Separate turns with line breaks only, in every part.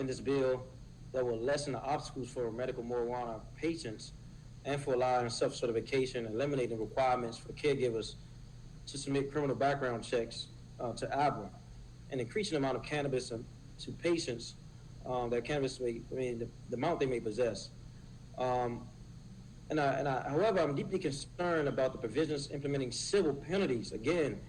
in this bill that will lessen the obstacles for medical marijuana patients and for allowing self-certification, eliminating requirements for caregivers to submit criminal background checks to ABRA, and increasing the amount of cannabis to patients that cannabis may, the amount they may possess. However, I'm deeply concerned about the provisions implementing civil penalties. Again,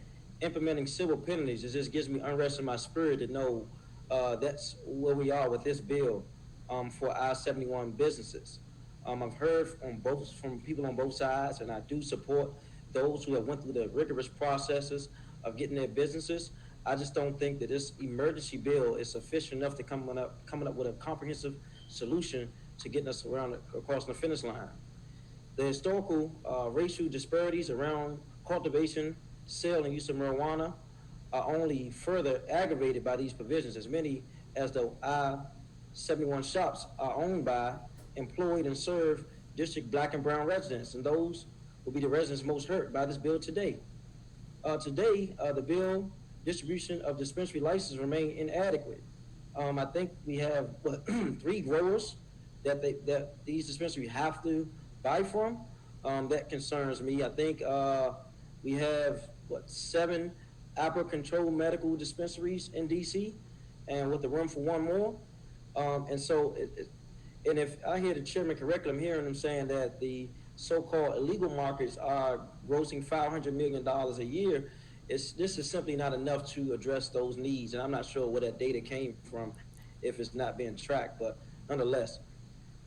implementing civil penalties, it just gives me unrest in my spirit to know that's where we are with this bill for I-71 businesses. I've heard from people on both sides, and I do support those who have went through the rigorous processes of getting their businesses. I just don't think that this emergency bill is sufficient enough to coming up with a comprehensive solution to getting us across the finish line. The historical racial disparities around cultivation, sale, and use of marijuana are only further aggravated by these provisions, as many as the I-71 shops are owned by, employed, and serve district black and brown residents, and those will be the residents most hurt by this bill today. The bill distribution of dispensary licenses remain inadequate. I think we have 3 growers that these dispensaries have to buy from. That concerns me. I think we have 7 APRA-controlled medical dispensaries in DC, and with the room for 1 more. And if I hear the chairman correctly, I'm hearing him saying that the so-called illegal markets are grossing $500 million a year. This is simply not enough to address those needs, and I'm not sure where that data came from if it's not being tracked, but nonetheless,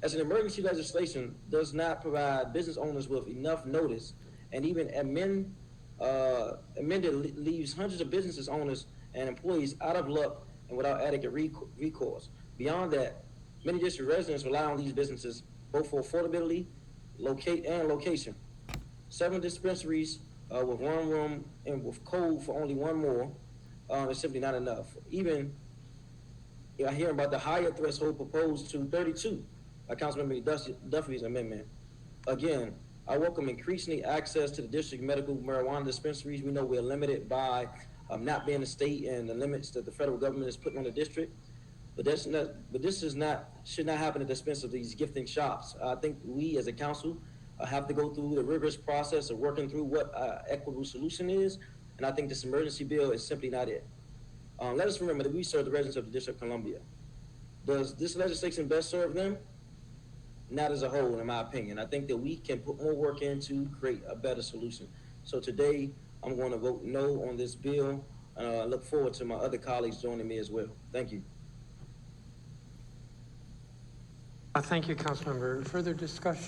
as an emergency legislation does not provide business owners with enough notice, and even amended leaves hundreds of business owners and employees out of luck and without adequate recourse. Beyond that, many district residents rely on these businesses both for affordability, location. 7 dispensaries with 1 room and with code for only 1 more is simply not enough. Even I hear about the higher threshold proposed to 32 by Councilmember Duffy's amendment. Again, I welcome increasingly access to the district medical marijuana dispensaries. We know we're limited by not being a state and the limits that the federal government is putting on the district. But this should not happen at the expense of these gifting shops. I think we as a council have to go through the rigorous process of working through what equitable solution is, and I think this emergency bill is simply not it. Let us remember that we serve the residents of the District of Columbia. Does this legislation best serve them? Not as a whole, in my opinion. I think that we can put more work in to create a better solution. So today, I'm going to vote no on this bill, and I look forward to my other colleagues joining me as well. Thank you.
Thank you, Councilmember. Further discussion?